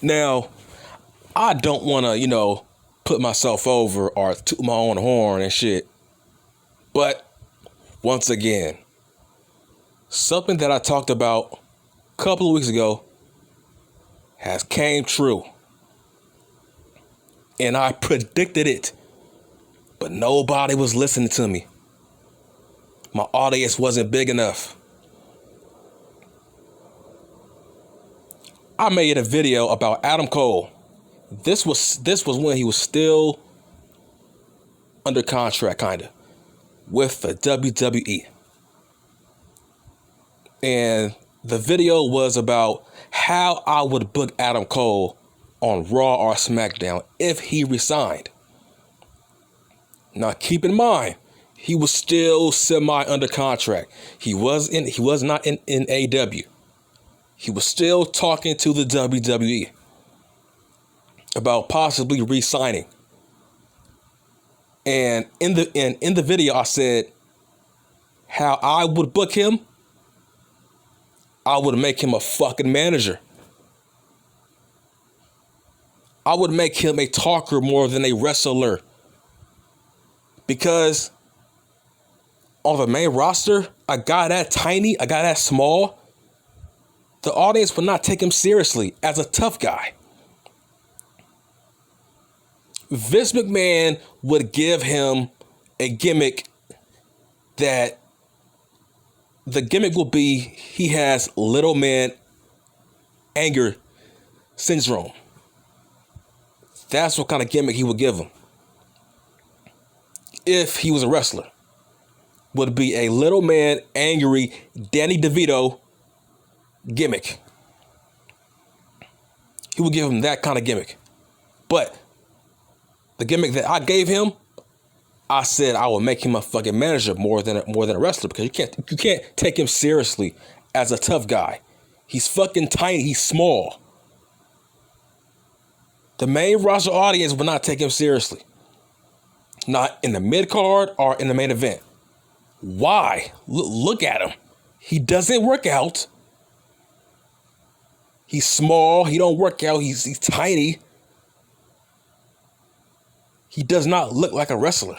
Now, I don't want to, put myself over or toot my own horn and shit. But once again, something that I talked about a couple of weeks ago has came true. And I predicted it. But nobody was listening to me. My audience wasn't big enough. I made a video about Adam Cole. This was when he was still under contract, kinda, with the WWE. And the video was about how I would book Adam Cole on Raw or SmackDown if he resigned. Now keep in mind, he was still semi under contract. He was not in AEW. He was still talking to the WWE about possibly re-signing. And in the video I said how I would book him. I would make him a fucking manager. I would make him a talker more than a wrestler. Because on the main roster, a guy that tiny, a guy that small, the audience would not take him seriously as a tough guy. Vince McMahon would give him a gimmick that the gimmick will be he has little man anger syndrome. That's what kind of gimmick he would give him. If he was a wrestler, would be a little man angry Danny DeVito gimmick. He would give him that kind of gimmick. But the gimmick that I gave him, I said I would make him a fucking manager more than a wrestler, because you can't take him seriously as a tough guy. He's fucking tiny, he's small. The main roster audience would not take him seriously. Not in the mid card or in the main event. Why? Look at him. He doesn't work out. He's small. He don't work out. He's tiny. He does not look like a wrestler.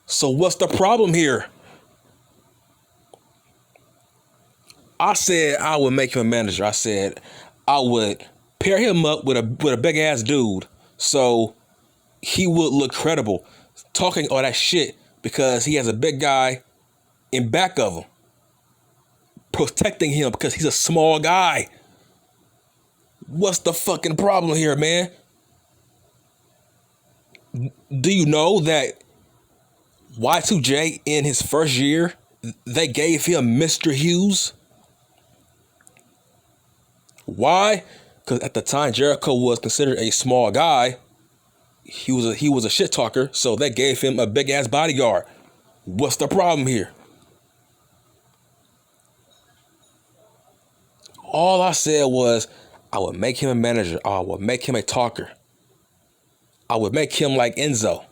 So what's the problem here? I said I would make him a manager. I said I would pair him up with a big ass dude so he would look credible talking all that shit, because he has a big guy in back of him protecting him because he's a small guy. What's the fucking problem here, man? Do you know that Y2J in his first year, they gave him Mr. Hughes? Why? Because at the time Jericho was considered a small guy. He was a shit talker, so they gave him a big ass bodyguard. What's the problem here? All I said was I would make him a manager. I would make him a talker. I would make him like Enzo.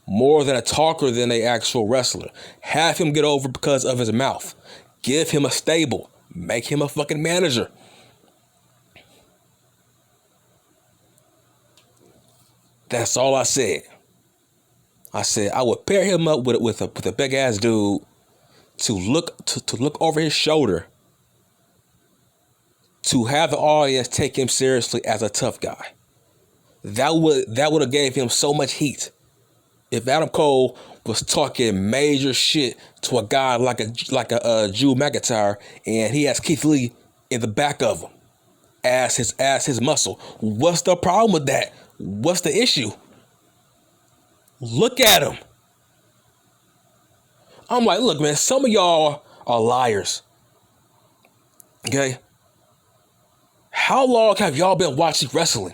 More than a talker than an actual wrestler. Have him get over because of his mouth. Give him a stable. Make him a fucking manager. That's all I said. I said I would pair him up with a big ass dude to look over his shoulder, to have the audience take him seriously as a tough guy. That would have gave him so much heat. If Adam Cole was talking major shit to a guy like a Drew McIntyre, and he has Keith Lee in the back of him as his muscle, what's the problem with that? What's the issue? Look at him. I'm like, look, man, some of y'all are liars. Okay? How long have y'all been watching wrestling?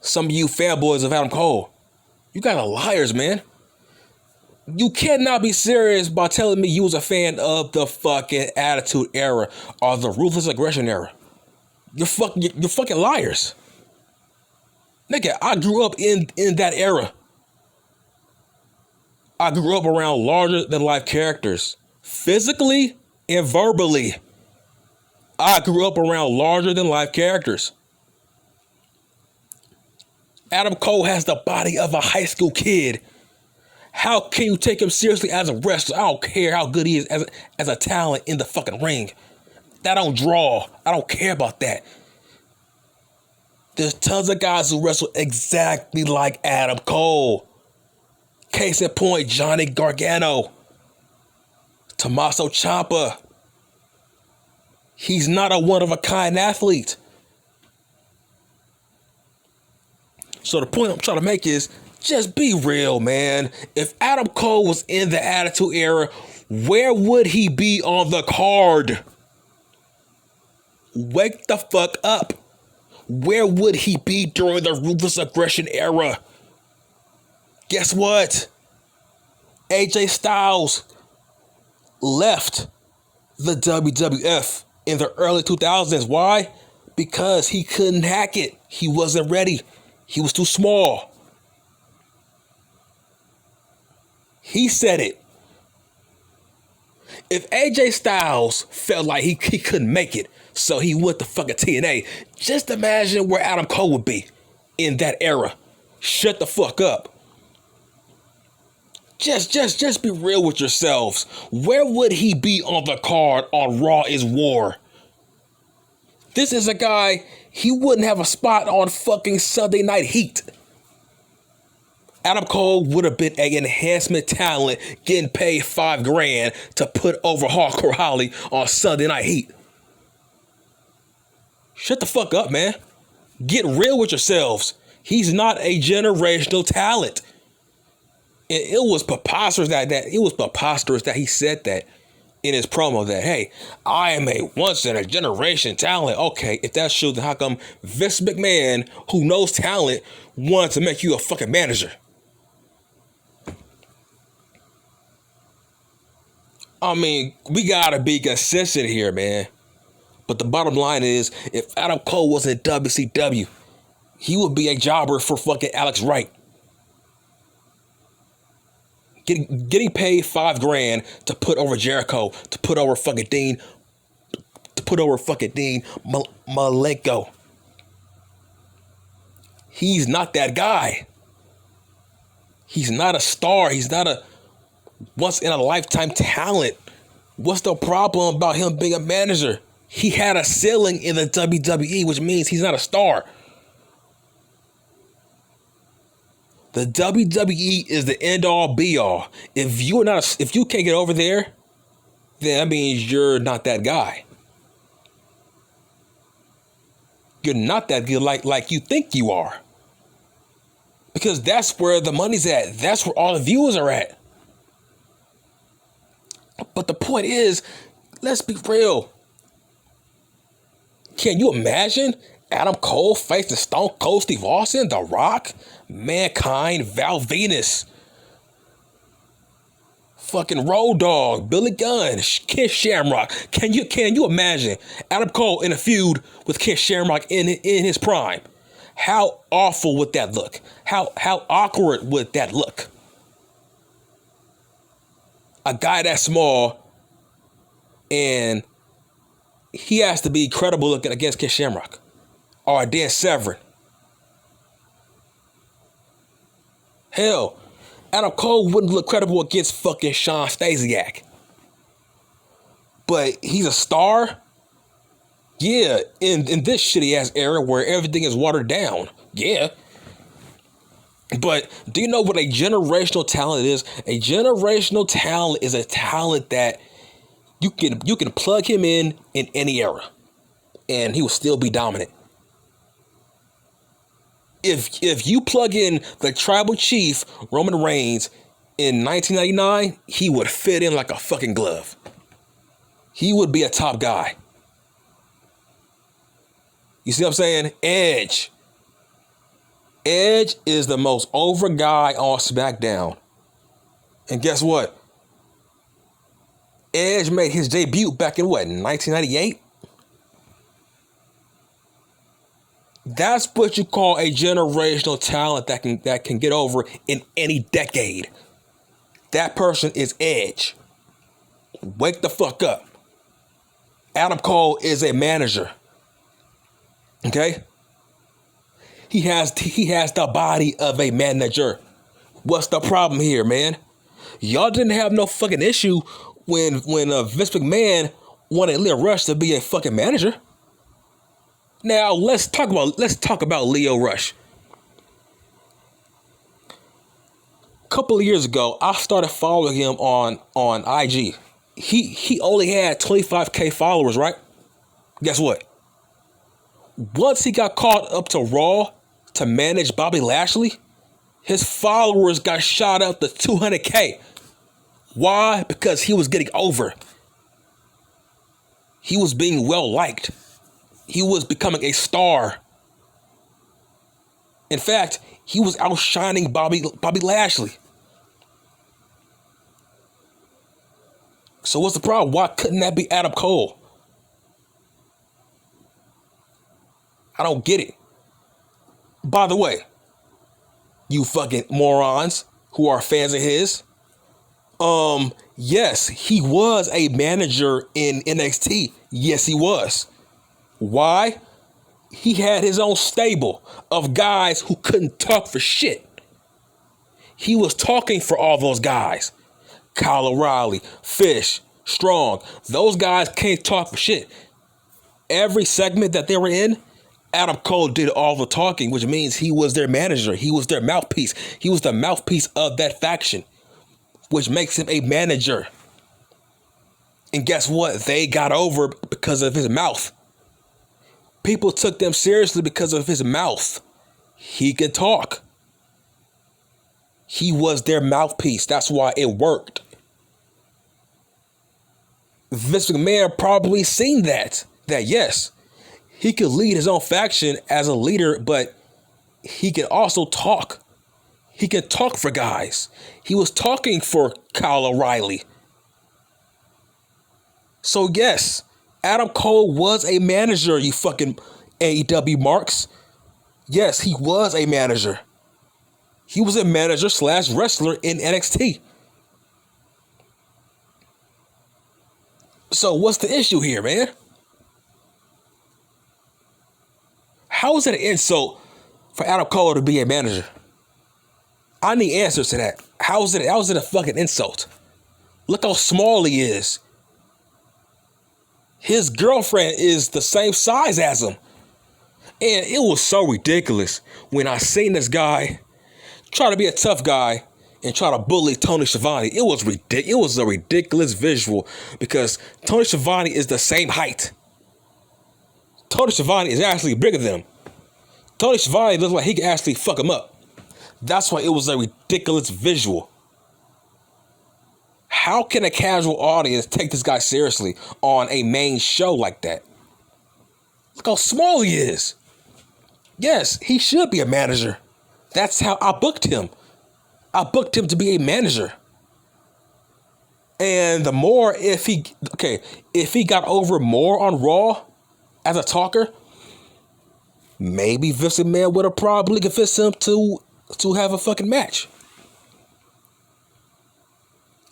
Some of you fanboys of Adam Cole. You guys are liars, man. You cannot be serious by telling me you was a fan of the fucking Attitude Era or the Ruthless Aggression Era. You're fucking liars. Nigga, I grew up in that era. I grew up around larger than life characters, physically and verbally. I grew up around larger than life characters. Adam Cole has the body of a high school kid. How can you take him seriously as a wrestler? I don't care how good he is as a talent in the fucking ring. That don't draw. I don't care about that. There's tons of guys who wrestle exactly like Adam Cole. Case in point, Johnny Gargano. Tommaso Ciampa. He's not a one-of-a-kind athlete. So the point I'm trying to make is, just be real, man. If Adam Cole was in the Attitude Era, where would he be on the card? Wake the fuck up. Where would he be during the Ruthless Aggression Era? Guess what? AJ Styles left the WWF in the early 2000s. Why? Because he couldn't hack it. He wasn't ready. He was too small. He said it. If AJ Styles felt like he couldn't make it, so he went to fucking TNA, just imagine where Adam Cole would be in that era. Shut the fuck up. Just be real with yourselves. Where would he be on the card on Raw is War? This is a guy, he wouldn't have a spot on fucking Sunday Night Heat. Adam Cole would have been an enhancement talent getting paid $5,000 to put over Hardcore Holly on Sunday Night Heat. Shut the fuck up, man. Get real with yourselves. He's not a generational talent. And it was preposterous that he said that in his promo that, hey, I am a once in a generation talent. Okay, if that's true, then how come Vince McMahon, who knows talent, wanted to make you a fucking manager? I mean, we gotta be consistent here, man. But the bottom line is, if Adam Cole was in WCW, he would be a jobber for fucking Alex Wright. Getting paid $5,000 to put over Jericho, to put over fucking Dean Malenko. He's not that guy. He's not a star. He's not a once in a lifetime talent. What's the problem about him being a manager? He had a ceiling in the WWE, which means he's not a star. The WWE is the end all be all. If you can't get over there, then that means you're not that guy. You're not that good like you think you are. Because that's where the money's at. That's where all the viewers are at. But the point is, let's be real. Can you imagine Adam Cole facing Stone Cold Steve Austin, The Rock, Mankind, Val Venus, fucking Road Dogg, Billy Gunn, Ken Shamrock? Can you imagine Adam Cole in a feud with Ken Shamrock in his prime? How awful would that look? How awkward would that look? A guy that small, and he has to be credible looking against Ken Shamrock or Dan Severn. Hell, Adam Cole wouldn't look credible against fucking Shawn Stasiak. But he's a star? Yeah, in this shitty ass era where everything is watered down. Yeah. But do you know what a generational talent is? A generational talent is a talent that you can plug him in any era and he will still be dominant. If you plug in the tribal chief Roman Reigns in 1999, he would fit in like a fucking glove. He would be a top guy. You see what I'm saying? Edge is the most over guy on SmackDown. And guess what? Edge made his debut back in what, 1998? That's what you call a generational talent that can get over in any decade. That person is Edge. Wake the fuck up. Adam Cole is a manager. Okay? he has the body of a manager. What's the problem here, man? Y'all didn't have no fucking issue when Vince McMahon wanted Leo Rush to be a fucking manager. Now let's talk about Leo Rush. A couple of years ago, I started following him on IG. He only had 25K followers, right? Guess what? Once he got called up to Raw to manage Bobby Lashley, his followers got shot up to 200K. Why? Because he was getting over. He was being well liked. He was becoming a star. In fact, he was outshining Bobby Lashley. So what's the problem? Why couldn't that be Adam Cole? I don't get it. By the way, you fucking morons who are fans of his, yes, he was a manager in NXT. Yes, he was. Why? He had his own stable of guys who couldn't talk for shit. He was talking for all those guys. Kyle O'Reilly, Fish, Strong. Those guys can't talk for shit. Every segment that they were in, Adam Cole did all the talking, which means he was their manager. He was their mouthpiece. He was the mouthpiece of that faction, which makes him a manager. And guess what? They got over because of his mouth. People took them seriously because of his mouth. He could talk. He was their mouthpiece. That's why it worked. Vince McMahon probably seen that yes, he could lead his own faction as a leader, but he can also talk. He can talk for guys. He was talking for Kyle O'Reilly. So yes, Adam Cole was a manager, you fucking AEW marks. Yes, he was a manager. He was a manager / wrestler in NXT. So what's the issue here, man? How is it an insult for Adam Cole to be a manager? I need answers to that. How is it a fucking insult? Look how small he is. His girlfriend is the same size as him. And it was so ridiculous when I seen this guy try to be a tough guy and try to bully Tony Schiavone. It was a ridiculous visual because Tony Schiavone is the same height. Tony Schiavone is actually bigger than him. Tony Schiavone looks like he can actually fuck him up. That's why it was a ridiculous visual. How can a casual audience take this guy seriously on a main show like that? Look how small he is. Yes, he should be a manager. That's how I booked him. I booked him to be a manager. And the more, if he got over more on Raw as a talker, maybe Vince McMahon would have probably convinced him to have a fucking match.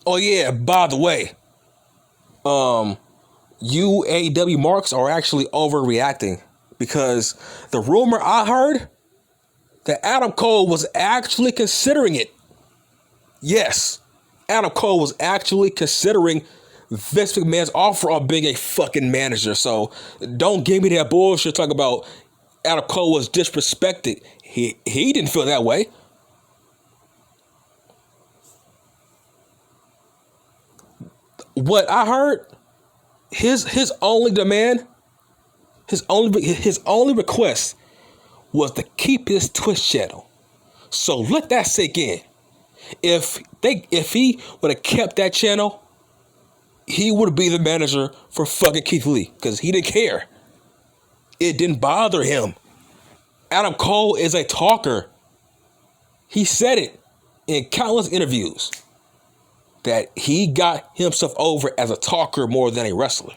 Oh yeah, by the way, you AEW marks are actually overreacting because the rumor I heard that Adam Cole was actually considering it. Yes, Adam Cole was actually considering Vince McMahon's offer on being a fucking manager. So don't give me that bullshit talk about Adam Cole was disrespected. He didn't feel that way. What I heard, his only demand, his only request was to keep his Twitch channel. So let that sink in. If he would have kept that channel, he would be the manager for fucking Keith Lee because he didn't care. It didn't bother him. Adam Cole is a talker. He said it in countless interviews that he got himself over as a talker more than a wrestler.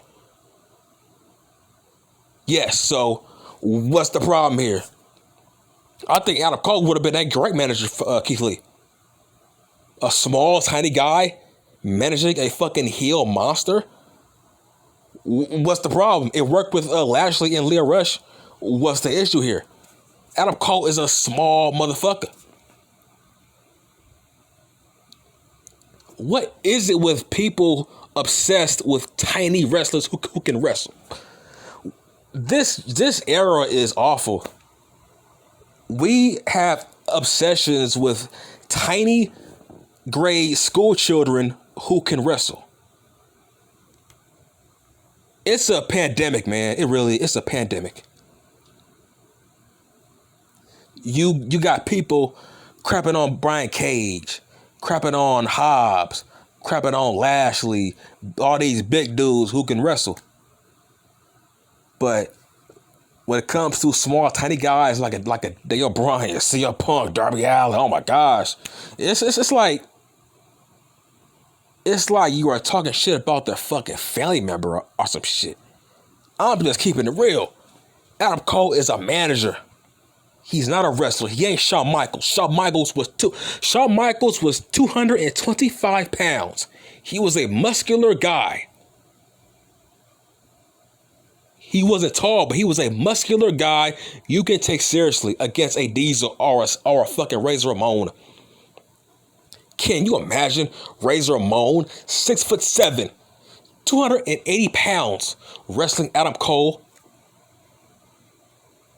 Yes, so what's the problem here? I think Adam Cole would have been a great manager for Keith Lee. A small, tiny guy managing a fucking heel monster. What's the problem? It worked with Lashley and Leo Rush. What's the issue here? Adam Cole is a small motherfucker. What is it with people obsessed with tiny wrestlers who can wrestle? This era is awful. We have obsessions with tiny grade school children who can wrestle. It's a pandemic, man. It's a pandemic. You got people crapping on Brian Cage, crapping on Hobbs, crapping on Lashley, all these big dudes who can wrestle. But when it comes to small, tiny guys like a Daniel Bryan, CM Punk, Darby Allin, oh my gosh, it's like you are talking shit about their fucking family member or some shit. I'm just keeping it real. Adam Cole is a manager. He's not a wrestler. He ain't Shawn Michaels. Shawn Michaels was 225 pounds. He was a muscular guy. He wasn't tall, but he was a muscular guy you can take seriously against a Diesel or a fucking Razor Ramon. Can you imagine Razor Ramon, 6'7", 280 pounds, wrestling Adam Cole?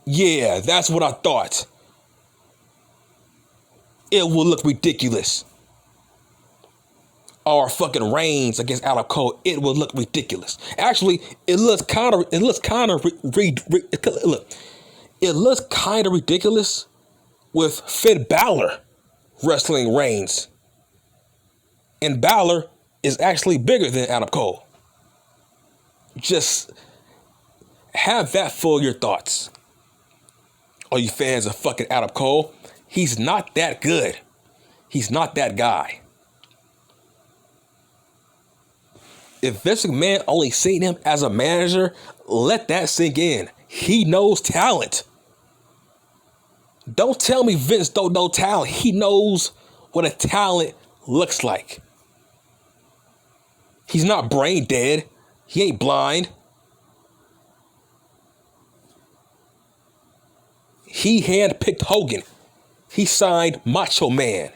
Yeah, that's what I thought. It will look ridiculous. Or fucking Reigns against Adam Cole, it will look ridiculous. Actually, it looks kind of ridiculous with Finn Balor wrestling Reigns. And Balor is actually bigger than Adam Cole. Just have that for your thoughts. All you fans of fucking Adam Cole, he's not that good. He's not that guy. If Vince McMahon only seen him as a manager, let that sink in. He knows talent. Don't tell me Vince don't know talent. He knows what a talent looks like. He's not brain dead. He ain't blind. He handpicked Hogan. He signed Macho Man.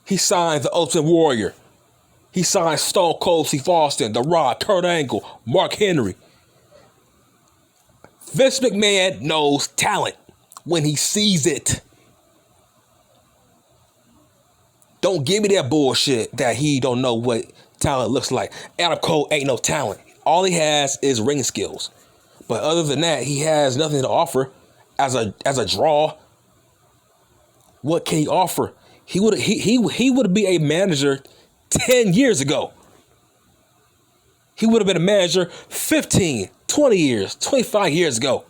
He signed the Ultimate Warrior. He signed Stone Cold Steve Austin, The Rock, Kurt Angle, Mark Henry. Vince McMahon knows talent when he sees it. Don't give me that bullshit that he don't know what talent looks like. Adam Cole ain't no talent. All he has is ring skills. But other than that, he has nothing to offer as a draw. What can he offer? He would be a manager 10 years ago. He would have been a manager 15, 20 years, 25 years ago.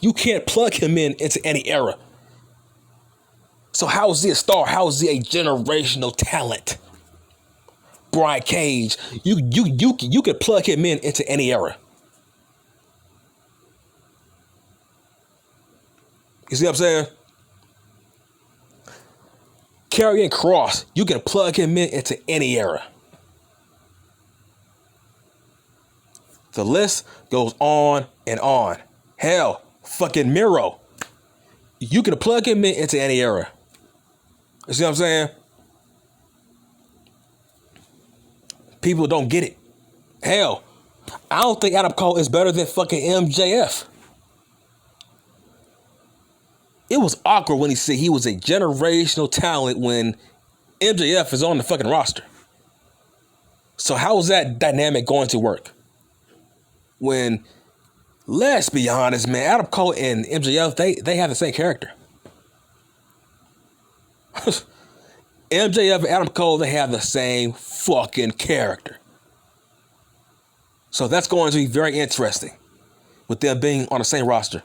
You can't plug him into any era. So how is he a star? How is he a generational talent? Brian Cage, you could plug him into any era. You see what I'm saying? Karrion Kross, you can plug him into any era. The list goes on and on. Hell, fucking Miro, you can plug him into any era. You see what I'm saying? People don't get it. Hell, I don't think Adam Cole is better than fucking MJF. It was awkward when he said he was a generational talent when MJF is on the fucking roster. So how is that dynamic going to work? When, let's be honest, man, Adam Cole and MJF, they have the same character. MJF and Adam Cole, they have the same fucking character. So that's going to be very interesting with them being on the same roster.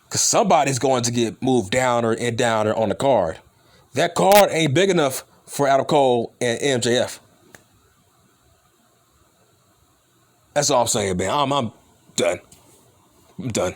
Because somebody's going to get moved downer and downer on the card. That card ain't big enough for Adam Cole and MJF. That's all I'm saying, man. I'm done. I'm done.